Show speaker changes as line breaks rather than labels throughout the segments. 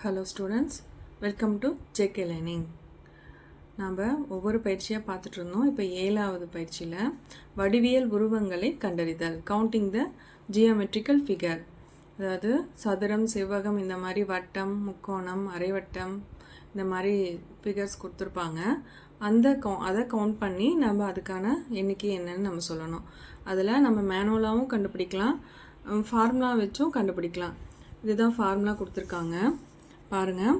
Hello students, welcome to JK learning. நாம் ஒவ்வொரு பயிற்சியாக பார்த்துட்டு இருந்தோம். இப்போ 7வது பயிற்சியில் வடிவியல் உருவங்களை கண்டறிதல், கவுண்டிங் த ஜியோமெட்ரிக்கல் ஃபிகர். அதாவது சதுரம், செவ்வகம், இந்த மாதிரி வட்டம், முக்கோணம், அரைவட்டம், இந்த மாதிரி ஃபிகர்ஸ் கொடுத்துருப்பாங்க. அதை கவுண்ட் பண்ணி நம்ம அதுக்கான எண்ணிக்கை என்னன்னு நம்ம சொல்லணும். அதில் நம்ம மேனுவலாகவும் கண்டுபிடிக்கலாம், ஃபார்முலா வச்சும் கண்டுபிடிக்கலாம். இதுதான் ஃபார்முலா கொடுத்துருக்காங்க பாருங்கள்.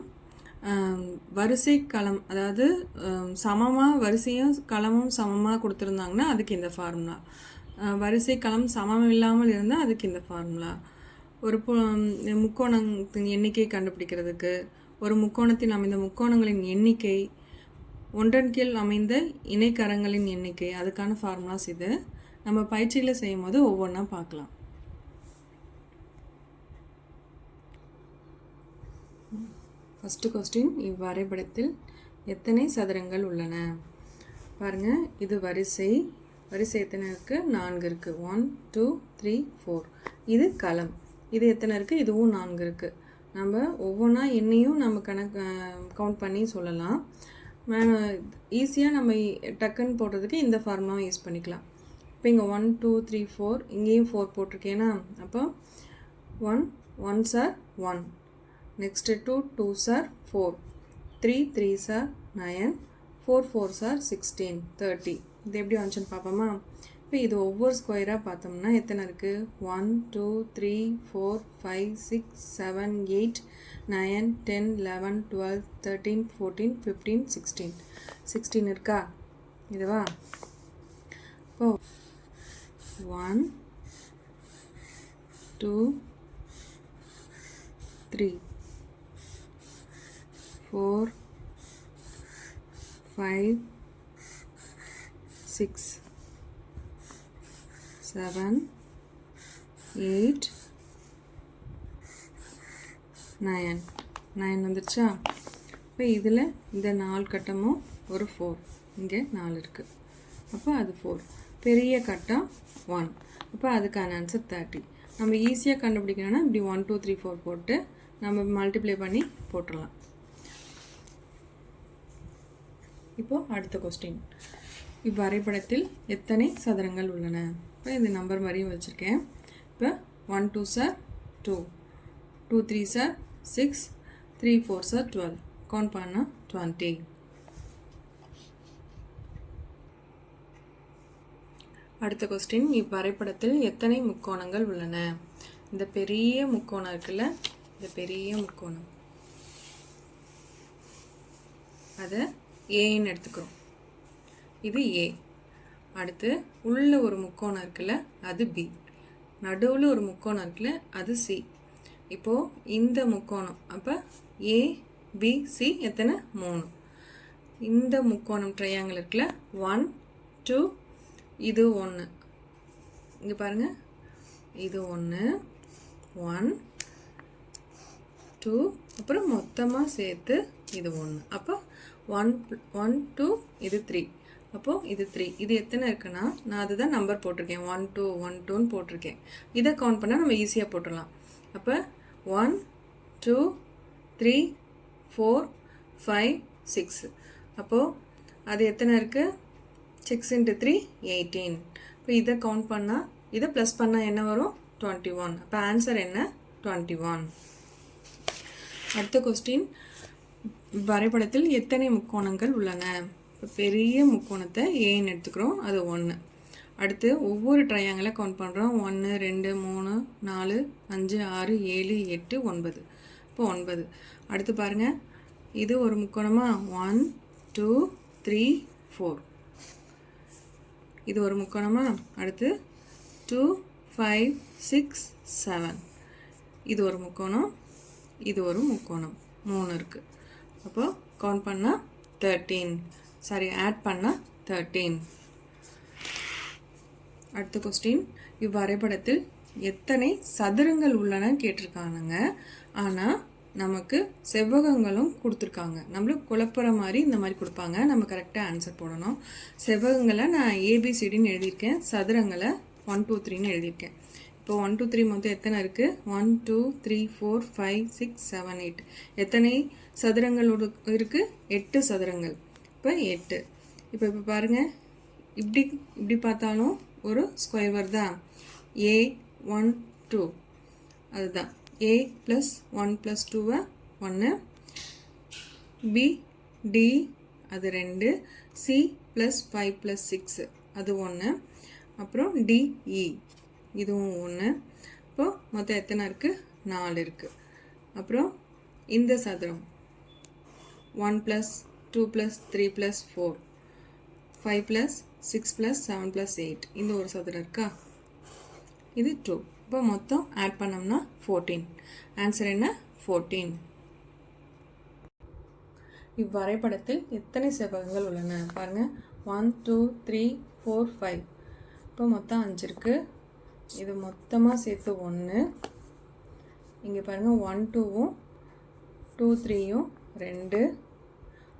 வரிசை களம், அதாவது சமமாக வரிசையும் களமும் சமமாக கொடுத்துருந்தாங்கன்னா அதுக்கு இந்த ஃபார்முலா. வரிசை களம் சமம் இல்லாமல் இருந்தால் அதுக்கு இந்த ஃபார்முலா. ஒரு முக்கோணத்தின் எண்ணிக்கை கண்டுபிடிக்கிறதுக்கு, ஒரு முக்கோணத்தின் அமைந்த முக்கோணங்களின் எண்ணிக்கை, ஒன்றன் கீழ் அமைந்த இணைக்கரங்களின் எண்ணிக்கை, அதுக்கான ஃபார்முலாஸ் இது. நம்ம பயிற்சியில் செய்யும் போது ஒவ்வொன்றா பார்க்கலாம். ஃபஸ்ட்டு கொஸ்டின், இவ்வரைபடத்தில் எத்தனை சதுரங்கள் உள்ளன? பாருங்கள், இது வரிசை எத்தனை இருக்குது? 4 இருக்குது. 1 2 3 4. இது களம், இது எத்தனை இருக்குது? இதுவும் 4 இருக்குது. நம்ம ஒவ்வொன்றா எண்ணையும் நம்ம கவுண்ட் பண்ணி சொல்லலாம். ஈஸியாக நம்ம டக்குன்னு போடுறதுக்கு இந்த ஃபார்முலாவும் யூஸ் பண்ணிக்கலாம். இப்போ இங்கே 1 2 3 4, இங்கேயும் 4 போட்டிருக்கேன்னா, அப்போ 1 1s are 1, next 2 2s are 4, 3 3s are 9, 4 4s are 16, 30. இது எப்படி வந்துச்சுன்னு பார்ப்போமா? இப்போ இது ஒவ்வொரு ஸ்கொயராக பார்த்தோம்னா எத்தனை இருக்குது? 1 2 3 4 5 6 7 8 9 10 11 12 13 14 15 16 இருக்கா? இதுவா? இப்போ 1 2 3 4 5 6 7 8 9 வந்துருச்சா? இப்போ இதில் இந்த 4 கட்டமும் ஒரு 4, இங்கே 4 இருக்குது. அப்போ அது 4. பெரிய கட்டம் 1. அப்போ அதுக்கான ஆன்சர் 30. நம்ம ஈஸியாக கண்டுபிடிக்கணும்னா இப்படி 1 2 3 4 போட்டு நம்ம மல்டிப்ளை பண்ணி போட்டுடலாம். இப்போது அடுத்த கொஸ்டின், இவ்வரைபடத்தில் எத்தனை சதுரங்கள் உள்ளன? இப்போ இது நம்பர் மாதிரியும் வச்சுருக்கேன். இப்போ 1 2s are 2, 2 3s are 6, 3 4s are 12. Count பண்ணால் 20. அடுத்த கொஸ்டின், இவ்வரைபடத்தில் எத்தனை முக்கோணங்கள் உள்ளன? இந்த பெரிய முக்கோணம் இருக்குல்ல, இந்த பெரிய முக்கோணம், அதை ஏன்னு எடுத்துக்கிறோம். இது ஏ. அடுத்து உள்ள ஒரு முக்கோணம் இருக்குல்ல, அது பி. நடுவில் ஒரு முக்கோணம் இருக்குல்ல, அது சி. இப்போது இந்த முக்கோணம், அப்போ ஏ பி சி எத்தனை? 3. இந்த முக்கோணம் ட்ரையாங்கிள் இருக்குல்ல, 1 2, இது 1. இங்கே பாருங்கள், இது 1 1 2, அப்புறம் மொத்தமாக சேர்த்து இது 1. அப்போ 1 1 2, இது 3. அப்போது இது 3. இது எத்தனை இருக்குன்னா, நான் அதுதான் நம்பர் போட்டிருக்கேன், 1 2 1 2ன்னு போட்டிருக்கேன். இதை கவுண்ட் பண்ணால் நம்ம ஈஸியாக போட்டுடலாம். அப்போ 1 2 3 4 5 6. அப்போது அது எத்தனை இருக்குது? 6 × 3 18. இப்போ இதை கவுண்ட் பண்ணால், இதை ப்ளஸ் பண்ணால் என்ன வரும்? 21. அப்போ ஆன்சர் என்ன? 21. அடுத்த கொஸ்டின், வரைபடத்தில் எத்தனை முக்கோணங்கள் உள்ளன? இப்போ பெரிய முக்கோணத்தை ஏன்னு எடுத்துக்கிறோம், அது 1. அடுத்து ஒவ்வொரு ட்ரையாங்கிளை கவுண்ட் பண்ணுறோம். 1 2 3 4 5 6 7 8 9. இப்போ 9. அடுத்து பாருங்கள், இது ஒரு முக்கோணமா? 1 2 3 4. இது ஒரு முக்கோணமா? அடுத்து 2 5 6 7. இது ஒரு முக்கோணம், இது ஒரு முக்கோணம், 3 இருக்குது. அப்போது கவுண்ட் பண்ணால் 13. சாரி, ஆட் பண்ணால் 13. அடுத்த கொஸ்டின், இவ்வரைபடத்தில் எத்தனை சதுரங்கள் உள்ளன கேட்டிருக்கானுங்க. ஆனால் நமக்கு செவ்வகங்களும் கொடுத்துருக்காங்க. நம்மளுக்கு குழப்புற மாதிரி இந்த மாதிரி கொடுப்பாங்க, நம்ம கரெக்டாக ஆன்சர் போடணும். செவ்வகங்களை நான் ஏபிசிடின்னு எழுதியிருக்கேன், சதுரங்களை 1 2 3ன்னு எழுதியிருக்கேன். இப்போ 1 2 3 மொத்தம் எத்தனை இருக்குது? 1 2 3 4 5 6 7 8. எத்தனை சதுரங்கள் இருக்குது? 8 சதுரங்கள். இப்போ 8. இப்போ பாருங்கள், இப்படி பார்த்தாலும் ஒரு ஸ்கொயர் வருதா? A 1 2 அதுதான். A + 1 + 2 1, B D அது 2, C + 5 + 6 அது 1, அப்புறம் D E இதுவும் 1. இப்போ மொத்தம் எத்தனை இருக்குது? 4 இருக்குது. அப்புறம் இந்த சதுரம் 1 + 2 + 3 + 4 5 + 6 + 7 + 8 இந்த ஒரு சதுரம் இருக்கா? இது 2. இப்போ மொத்தம் ஆட் பண்ணோம்னா 14. ஆன்சர் என்ன? 14. இவ்வரைபடத்தில் எத்தனை செவ்வகங்கள் உள்ளன? பாருங்கள், 1 2 3 4 5. இப்போ மொத்தம் 5 இருக்குது. இது மொத்தமாக சேர்த்து 1. இங்கே பாருங்கள், 1 2வும் 2 3யும் 2.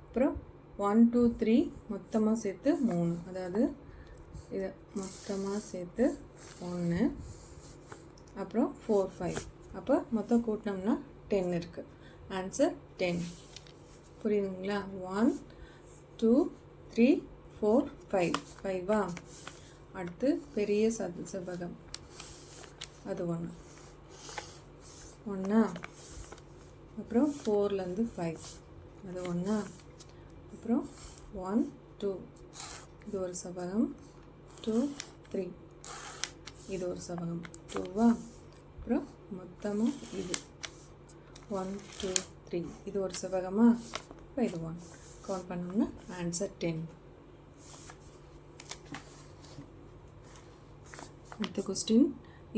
அப்புறம் 1 2 3 மொத்தமாக சேர்த்து 3. அதாவது இதை மொத்தமாக சேர்த்து 1. அப்புறம் 4 5. அப்போ மொத்தம் கூட்டினோம்னா 10 இருக்குது. ஆன்சர் 10. புரியுதுங்களா? 1 2 3 4 5. 5வா? அடுத்து பெரிய செவ்வகம் அது 1 1. அப்புறம் 4லேருந்து 5 அது 1. அப்புறம் 1 2 இது ஒரு செவ்வகம். 2 3 இது ஒரு செவ்வகம். 2வா? அப்புறம் மொத்தமாக இது 1 2 3 இது ஒரு செவ்வகமா? இப்போ இது 1 கவுண்ட் பண்ணோம்னா ஆன்சர் 10. அடுத்த கொஸ்டின்,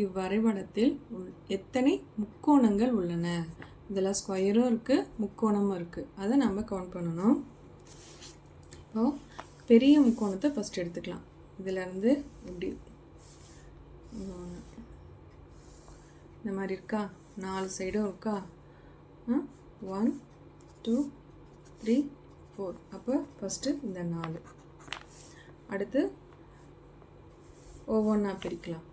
இவ்வரைபடத்தில் எத்தனை முக்கோணங்கள் உள்ளன? இதில் ஸ்கொயரும் இருக்குது, முக்கோணமும் இருக்குது. அதை நம்ம கவுண்ட் பண்ணணும். இப்போது பெரிய முக்கோணத்தை ஃபஸ்ட் எடுத்துக்கலாம். இதிலேருந்து இப்படி இந்த மாதிரி இருக்கா? 4 சைடும் இருக்கா? 1 2 3 4. அப்போ ஃபஸ்ட்டு இந்த 4. அடுத்து ஒவ்வொன்றா பிரிக்கலாம்.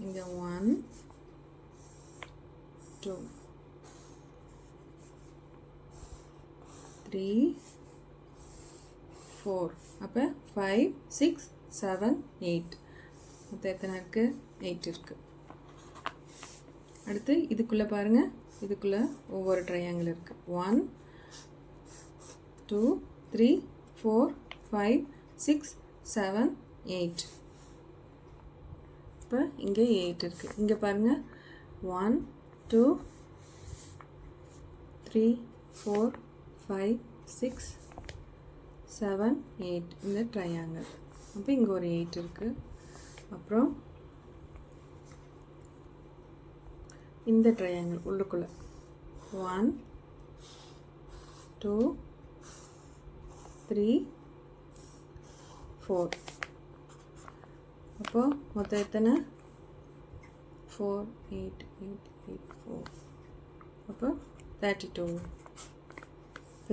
இங்கே 1 2 3 4. அப்போ 5 6 7 8. மொத்தம் எத்தனை இருக்குது? 8 இருக்குது. அடுத்து இதுக்குள்ளே பாருங்கள், இதுக்குள்ளே ஒவ்வொரு ட்ரையாங்கிள் இருக்குது. 1 2 3 4 5 6 7 8. இப்போ இங்கே 8 இருக்குது. இங்கே பாருங்கள், 1 2 3 4 5 6 7 8 இந்த ட்ரையாங்கிள். அப்போ இங்கே ஒரு 8 இருக்குது. அப்புறம் இந்த ட்ரையாங்கிள் உள்ளுக்குள்ளே 1 2 3 4. அப்போ மொத்தம் எத்தனை? 4 8 8 8 4. அப்போ 32.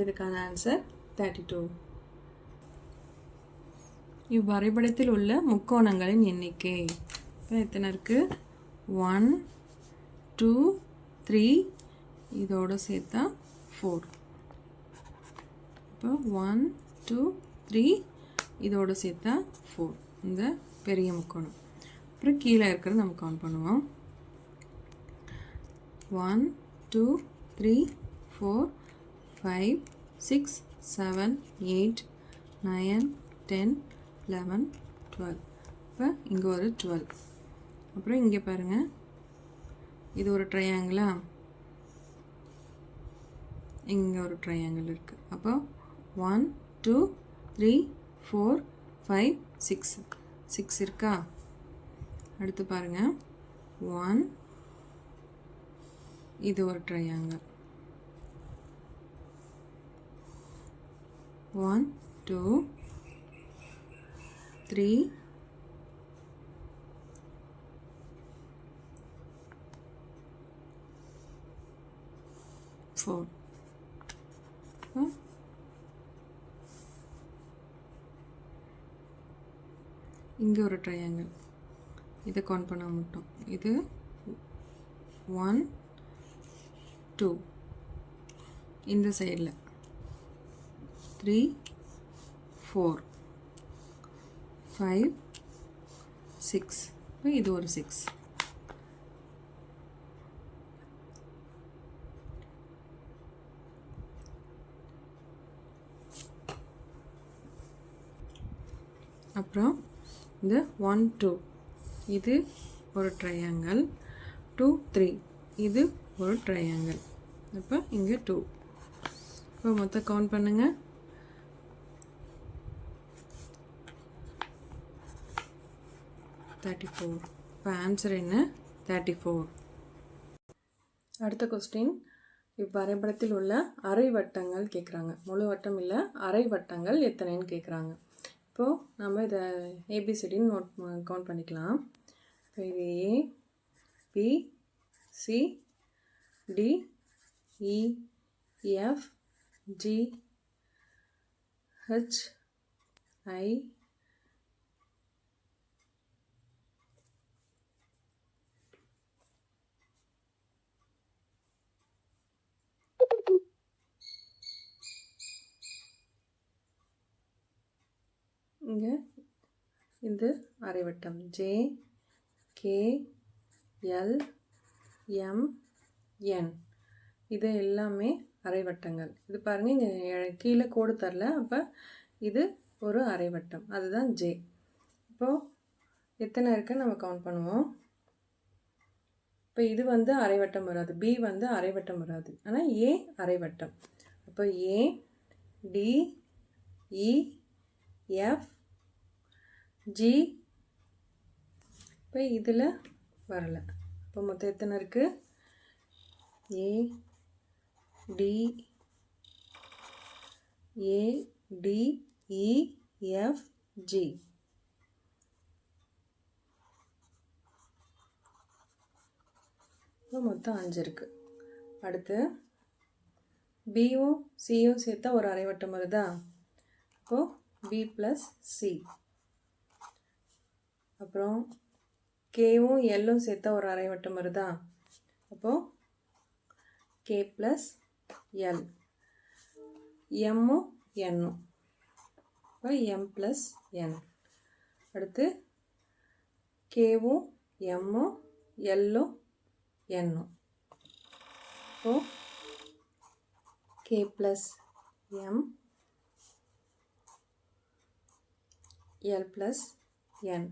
இதுக்கான ஆன்சர் 32. இவ்வரைபடத்தில் உள்ள முக்கோணங்களின் எண்ணிக்கை இப்போ எத்தனை இருக்குது? 1 2 3 இதோடு சேர்த்தா 4. இப்போ 1 2 3 இதோடு சேர்த்தா 4. இந்த பெரிய முக்கோணம். அப்புறம் கீழே இருக்கிறது நம்ம கவுண்ட் பண்ணுவோம். 1 2 3 4 5 6 7 8 9 10 11 12. இப்போ இங்கே ஒரு 12. அப்புறம் இங்கே பாருங்கள், இது ஒரு ட்ரையாங்கிளா? இங்கே ஒரு ட்ரையாங்கிள் இருக்குது. அப்போ 1 2 3 4 5 6 6 இருக்கா? அடுத்து பாருங்கள், 1 இது ஒரு ட்ரையாங்கிள். 1 2 3 4. இங்கே ஒரு ட்ரையாங்கிள். இதை கவுண்ட் பண்ண மட்டும். இது 1 2 இந்த சைடில் 3 4 5 6. இப்போ இது ஒரு 6. அப்புறம் இந்த 1 2 இது ஒரு ட்ரையாங்கிள், 2 3 இது ஒரு ட்ரையாங்கிள். இப்போ இங்கே 2. இப்போ மொத்தம் கவுண்ட் பண்ணுங்க. 34. இப்போ ஆன்சர் என்ன? 34. அடுத்த கொஸ்டின், இவ்வரைபடத்தில் உள்ள அரை வட்டங்கள் கேட்குறாங்க. முழு வட்டம் இல்லை, அரை வட்டங்கள் எத்தனைன்னு கேட்குறாங்க. இப்போது நம்ம இதை ஏபிசிடின்னு கவுண்ட் பண்ணிக்கலாம். இப்போ இது A B C D E F G H I இங்கே இது அரைவட்டம் J K L M N, இது எல்லாமே அரைவட்டங்கள். இது பாருங்கள், இங்கே கீழே கோடு தரல, அப்போ இது ஒரு அரைவட்டம், அதுதான் ஜே. இப்போது எத்தனை இருக்குன்னு நம்ம கவுண்ட் பண்ணுவோம். இப்போ இது வந்து அரைவட்டம் வராது, பி வந்து அரைவட்டம் வராது, ஆனால் ஏ அரைவட்டம். அப்போ ஏ டி இ எஃப் ஜி, இப்போ இதில் வரலை. இப்போ மொத்தம் எத்தனை இருக்குது? ஏ டி இ எஃப் ஜி. இப்போ மொத்தம் 5 இருக்குது. அடுத்து பியும் சியும் சேர்த்தா ஒரு அரைவட்டம் வருதா? அப்போது பி ப்ளஸ் சி. அப்புறம் கேவும் எல்லும் சேர்த்தா ஒரு அரைவட்டம் வருதா? அப்போது கே ப்ளஸ் எல். எம்மும் என்னும், இப்போ எம் ப்ளஸ் என். அடுத்து கேவும் எம்மும் எல்லும் என்னும், இப்போது K plus M L plus N.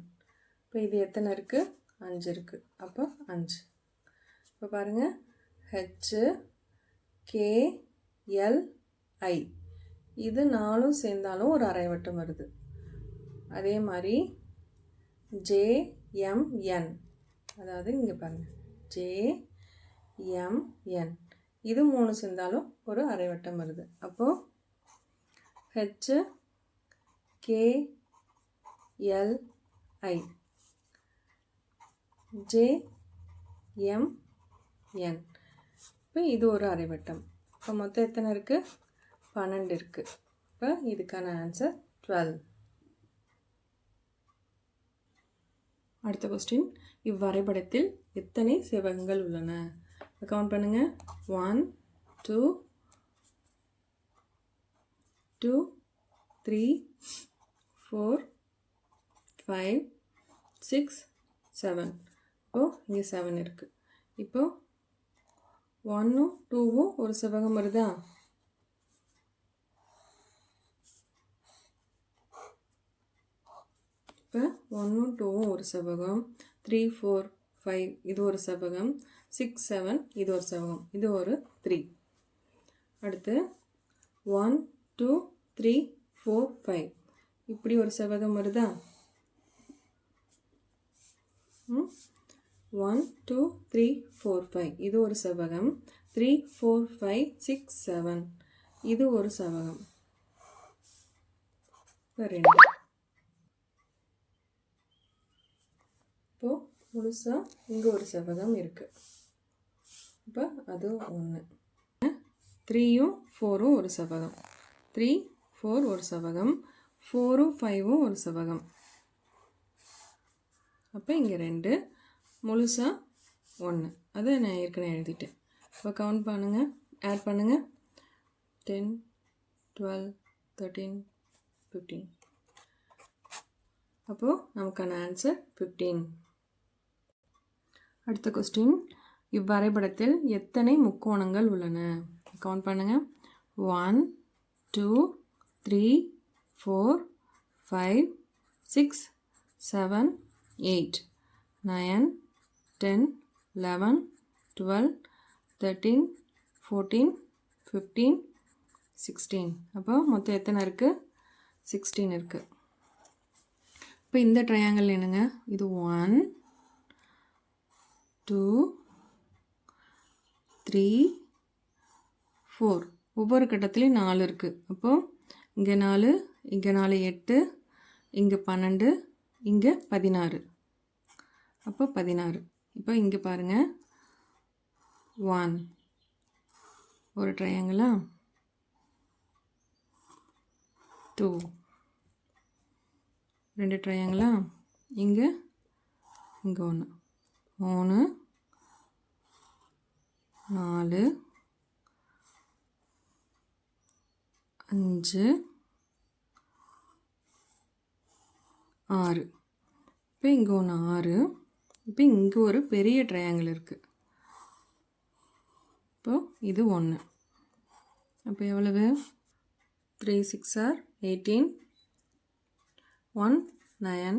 இப்போ இது எத்தனை இருக்குது? 5 இருக்குது. அப்போ 5. இப்போ பாருங்கள், ஹெச் கே எல் ஐ, இது 4 சேர்ந்தாலும் ஒரு அரைவட்டம் வருது. அதே மாதிரி ஜே எம் என், அதாவது இங்கே பாருங்கள் ஜே எம் என், இது 3 சேர்ந்தாலும் ஒரு அரைவட்டம் வருது. அப்போது H K L I J M N, இப்போ இது ஒரு அரைவட்டம். இப்போ மொத்தம் எத்தனை இருக்குது? 12 இருக்குது. இப்போ இதுக்கான ஆன்சர் 12. அடுத்த கொஸ்டின், இவ்வரைபடத்தில் எத்தனை செவ்வகங்கள் உள்ளன? கவுண்ட் பண்ணுங்கள். 1 2 2 3 4 5 6 7. இப்போது இங்கே 7 இருக்குது. இப்போது 1ம் 2ம் ஒரு செவ்வகம் வருதா? இப்போ 1ம் 2ம் ஒரு செவ்வகம், 3 4 5 இது ஒரு செவ்வகம், 6 7 இது ஒரு செவ்வகம், இது ஒரு 3. அடுத்து 1 2 3 4 5 இப்படி ஒரு செவ்வகம் வருதா? 1 2 3 4 5 இது ஒரு செவ்வகம், 3 4 5 6 7 இது ஒரு செவ்வகம், 2. இப்போது முழுசாக இங்கே ஒரு செவ்வகம் இருக்குது. இப்போ அது 1. 3யும் 4ம் ஒரு செவ்வகம், 3 4 ஒரு செவ்வகம், 4ம் 5ம் ஒரு செவ்வகம். அப்போ இங்கே 2 முழுசாக 1. அதை நான் ஏற்கனவே எழுதிட்டேன். இப்போ கவுண்ட் பண்ணுங்கள், ஆட் பண்ணுங்கள். 10, 12, 13, 15. அப்போது நமக்கான ஆன்சர் 15. அடுத்த கொஸ்டின், இவ்வரைபடத்தில் எத்தனை முக்கோணங்கள் உள்ளன? கவுண்ட் பண்ணுங்கள். 1, 2, 3, 4, 5, 6, 7, 8, 9, 10, 11, 12, 13, 14, 15, 16. அப்போ மொத்தம் எத்தனை இருக்குது? 16 இருக்குது. இப்போ இந்த ட்ரையாங்கிள் என்னங்க? இது 1, 2, 3, 4. ஒவ்வொரு கட்டத்துலேயும் 4 இருக்குது. அப்போது இங்கே 4, இங்கே 4, 8, இங்கே 12, இங்கே 16. அப்போ 16. இப்போ இங்கே பாருங்கள், 1 ஒரு ட்ரையாங்கிளா, 2 2 ட்ரையாங்கிளா, இங்கே 1, 3, 4, 5, 6. இப்போ இங்கே 6. இப்போ இங்கே ஒரு பெரிய ட்ரையாங்கிள் இருக்குது. இப்போது இது 1. அப்போ எவ்வளவு? 3 6 are 18, 1 9.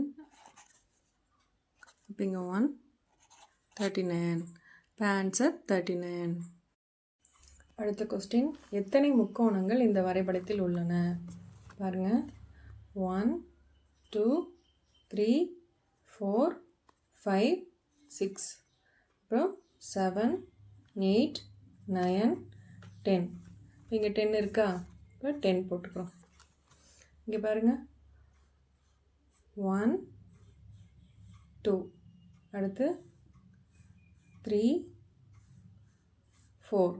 இப்போ இங்கே 1 39. இப்போ ஆன்சர் 39. அடுத்த கொஸ்டின், எத்தனை முக்கோணங்கள் இந்த வரைபடத்தில் உள்ளன? பாருங்கள், 1, 2, 3, 4, 5, 6. அப்புறம் 7, 8, 9, 10. இப்போ இங்கே 10 இருக்கா? இப்போ 10 போட்டுக்கிறோம். இங்கே பாருங்கள், 1, 2, அடுத்து 3, 4.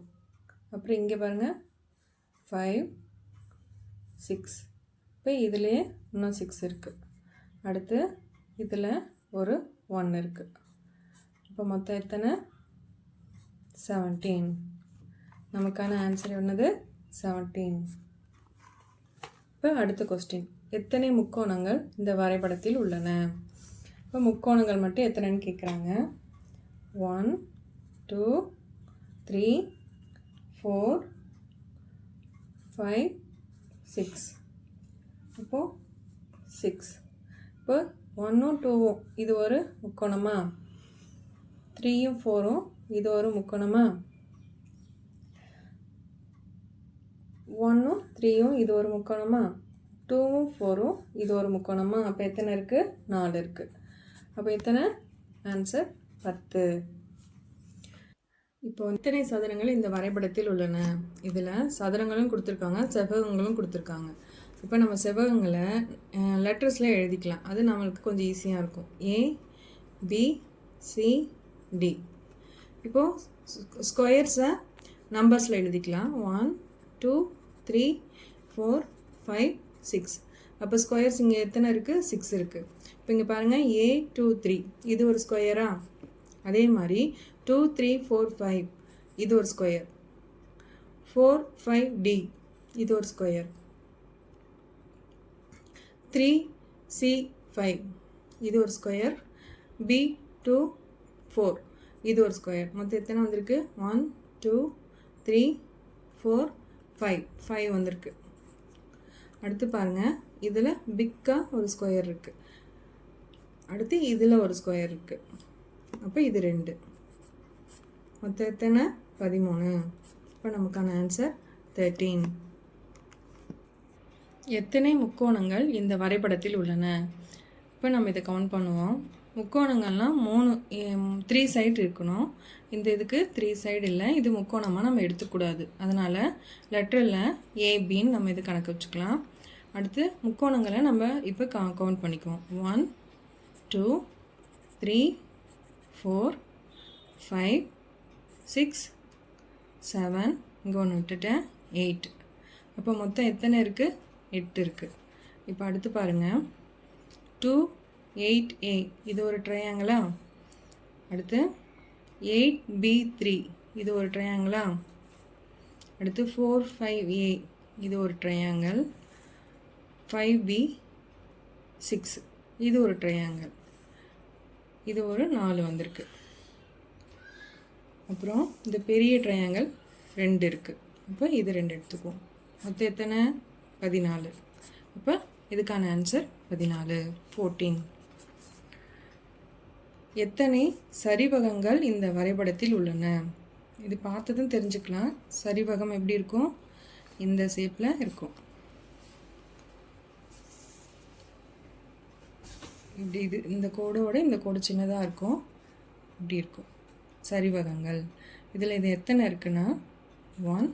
அப்புறம் இங்கே பாருங்கள், 5, 6. இப்போ இதிலே இன்னும் 6 இருக்குது. அடுத்து இதில் ஒரு 1 இருக்குது. இப்போ மொத்தம் எத்தனை? 17. நமக்கான ஆன்சர் என்னது? 17. இப்போ அடுத்த கொஸ்டின், எத்தனை முக்கோணங்கள் இந்த வரைபடத்தில் உள்ளன? இப்போ முக்கோணங்கள் மட்டும் எத்தனைன்னு கேட்குறாங்க. 1, 2, 3, 4, 5, 6. இப்போது 6. இப்போ 1ம் 2ம் இது ஒரு முக்கோணமா? 3யும் 4ம் இது ஒரு முக்கோணமா? 1ம் 3யும் இது ஒரு முக்கோணமா? 2ம் 4ம் இது ஒரு முக்கோணமா? அப்போ எத்தனை இருக்குது? 4 இருக்குது. அப்போ எத்தனை? ஆன்சர் 10. இப்போ எத்தனை சதுரங்கள் இந்த வரைபடத்தில் உள்ளன? இதில் சதுரங்களும் கொடுத்துருக்காங்க, செவ்வகங்களும் கொடுத்துருக்காங்க. இப்போ நம்ம செவ்வகங்களை லெட்டர்ஸில் எழுதிக்கலாம். அது நம்மளுக்கு கொஞ்சம் ஈஸியாக இருக்கும். A, B, C, D. இப்போது ஸ்கொயர்ஸை நம்பர்ஸில் எழுதிக்கலாம். 1, 2, 3, 4, 5, 6. அப்போ ஸ்கொயர்ஸ் இங்கே எத்தனை இருக்குது? 6 இருக்குது. இப்போ இங்கே பாருங்கள், A, 2, 3 இது ஒரு ஸ்கொயரா? அதே மாதிரி 2, 3, 4, 5 இது ஒரு ஸ்கொயர். 4, 5, D இது ஒரு ஸ்கொயர். 3, C, 5 இது ஒரு ஸ்கொயர். B, 2, 4 இது ஒரு ஸ்கொயர். மொத்தம் எத்தனை வந்திருக்கு? 1, 2, 3, 4, 5 5 வந்திருக்கு. அடுத்து பாருங்கள், இதில் பிக்காக ஒரு ஸ்கொயர் இருக்குது. அடுத்து இதில் ஒரு ஸ்கொயர் இருக்குது. அப்போ இது 2. மொத்தம் எத்தனை? 13. இப்போ நமக்கான ஆன்சர் 13. எத்தனை முக்கோணங்கள் இந்த வரைபடத்தில் உள்ளன? இப்போ நம்ம இதை கவுண்ட் பண்ணுவோம். முக்கோணங்கள்லாம் 3 சைடு இருக்கணும். இந்த இதுக்கு 3 சைடு இல்லை, இது முக்கோணமாக நம்ம எடுத்துக்கூடாது. அதனால் லெட்டரில் ஏபின்னு நம்ம இது கணக்கு வச்சுக்கலாம். அடுத்து முக்கோணங்களை நம்ம இப்போ கவுண்ட் பண்ணிக்குவோம். 1, 2, 3, 4, 5, 6, 7, இங்கே ஒன்று விட்டுட்டேன், 8. அப்போ மொத்தம் எத்தனை இருக்குது? 8 இருக்குது. இப்போ அடுத்து பாருங்கள், 2, 8A இது ஒரு ட்ரையாங்கிளா? அடுத்து 8B3 இது ஒரு ட்ரையாங்கிளா? அடுத்து 4-5A இது ஒரு ட்ரையாங்கிள். 5B6 இது ஒரு ட்ரையாங்கிள். இது ஒரு 4 வந்திருக்கு. அப்புறம் இந்த பெரிய ட்ரையாங்கிள் 2 இருக்குது. அப்போ இது 2 எடுத்துக்குவோம். மொத்தம் எத்தனை? 14. அப்போ இதுக்கான ஆன்சர் 14, 14. எத்தனை சரிவகங்கள் இந்த வரைபடத்தில் உள்ளன? இது பார்த்ததும் தெரிஞ்சுக்கலாம். சரிவகம் எப்படி இருக்கும்? இந்த ஷேப்பில் இருக்கும். இப்படி இது இந்த கோடோட இந்த கோடு சின்னதாக இருக்கும். இப்படி இருக்கும் சரிவகங்கள். இதில் இது எத்தனை இருக்குன்னா 1,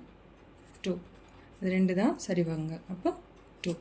2. இது 2 தான் சரிவகங்கள். அப்போ 2.